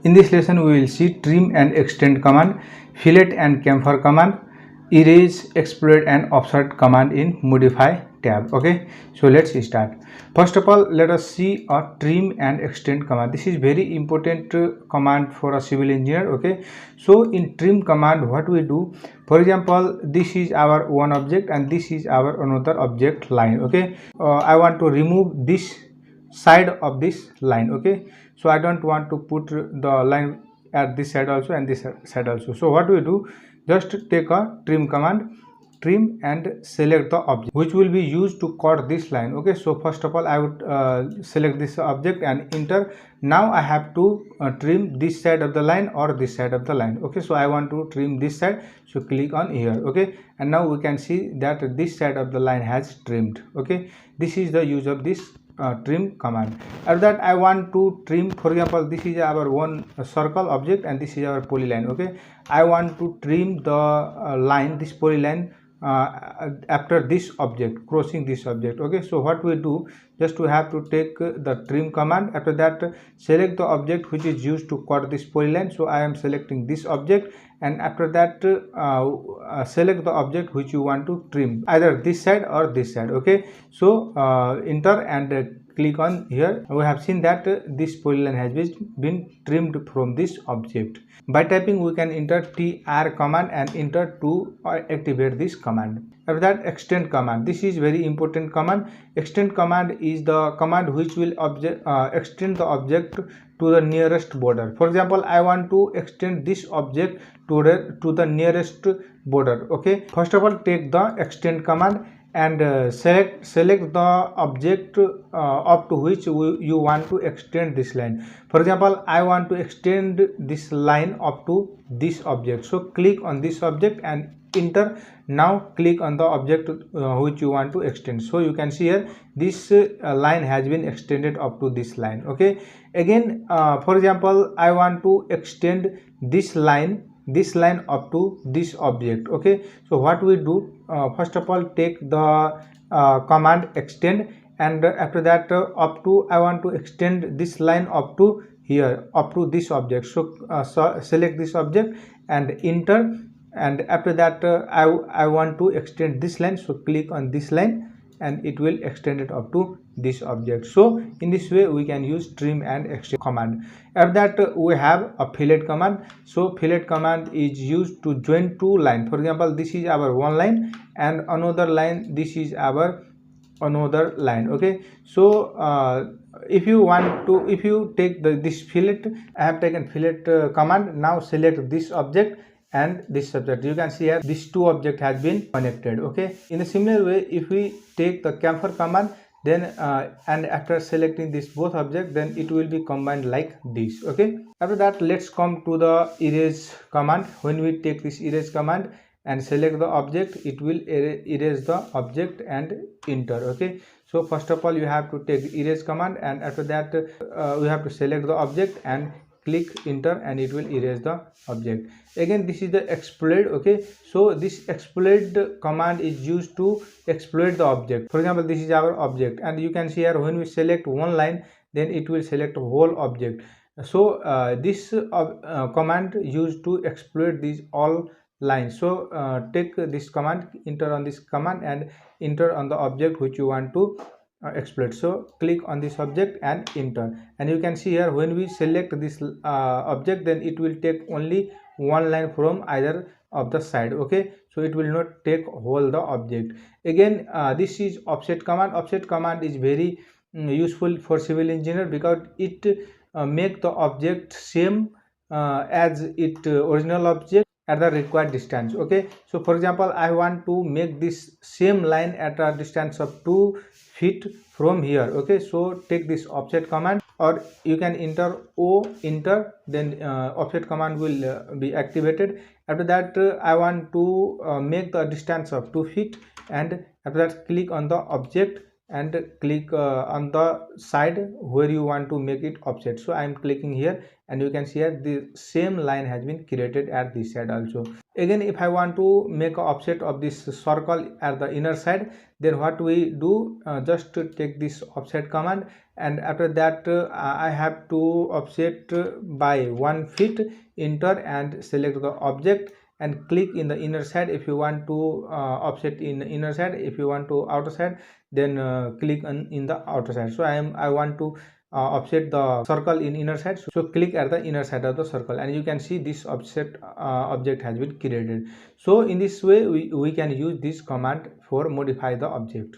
In this lesson we will see trim and extend command, fillet and chamfer command, erase, explode and offset command in modify tab. Okay, so let's start. First of all, let us see a trim and extend command. This is very important command for a civil engineer. Okay, so in trim command what we do, for example, this is our one object and this is our another object line. Okay, I want to remove this side of this line. Okay, so I don't want to put the line at this side also and this side also. So what we do, just take a trim command, trim and select the object which will be used to cut this line. Okay, so first of all I would select this object and enter. Now I have to trim this side of the line or this side of the line. Okay, so I want to trim this side, so click on here. Okay, and now we can see that this side of the line has trimmed. Okay, this is the use of this trim command. After that I want to trim, for example, this is our one circle object and this is our polyline. Okay, I want to trim the line, this polyline, after this object, crossing this object. Okay, so what we do, just we have to take the trim command. After that select the object which is used to cut this polyline. So I am selecting this object, and after that select the object which you want to trim, either this side or this side. Okay, so enter and click on here. We have seen that this polyline has been trimmed from this object. By typing we can enter tr command and enter to activate this command. After that, extend command. This is very important command. Extend command is the command which will extend the object to the nearest border. For example, I want to extend this object to the nearest border. Okay, first of all take the extend command and select the object up to which you want to extend this line. For example, I want to extend this line up to this object, so click on this object and enter. Now click on the object which you want to extend. So you can see here this line has been extended up to this line. Okay, again for example, I want to extend this line up to this object. Okay, so what we do, first of all take the command extend, and after that up to, I want to extend this line up to here, up to this object. So, select this object and enter, and after that I want to extend this line, so click on this line and it will extend it up to this object. So in this way we can use trim and extend command. After that we have a fillet command. So fillet command is used to join two lines. For example, this is our one line and another line, this is our another line. Okay, so if you take this fillet, I have taken fillet command. Now select this object and this subject. You can see here these two objects has been connected. Okay, in a similar way, if we take the chamfer command, then and after selecting this both object, then it will be combined like this. Okay, after that let's come to the erase command. When we take this erase command and select the object, it will erase the object and enter. Okay, so first of all you have to take the erase command, and after that we have to select the object and click enter, and it will erase the object. Again, this is the explode. Okay, so this explode command is used to exploit the object. For example, this is our object, and you can see here when we select one line, then it will select a whole object. So this command used to exploit these all lines. So take this command, enter on this command and enter on the object which you want to exploit. So click on this object and enter, and you can see here when we select this object, then it will take only one line from either of the side. Okay, so it will not take whole the object. Again this is offset command. Offset command is very useful for civil engineer because it make the object same as its original object at the required distance. Okay, so for example, I want to make this same line at a distance of 2 feet from here. Okay, so take this offset command, or you can enter enter, then offset command will be activated. After that I want to make the distance of 2 feet, and after that click on the object and click on the side where you want to make it offset. So I am clicking here, and you can see here the same line has been created at this side also. Again, if I want to make an offset of this circle at the inner side, then what we do, just to take this offset command, and after that I have to offset by 1 feet, enter and select the object and click in the inner side. If you want to offset in the inner side, if you want to outer side, then click on in the outer side. So I want to offset the circle in inner side, so click at the inner side of the circle, and you can see this offset object has been created. So in this way we can use this command for modify the object.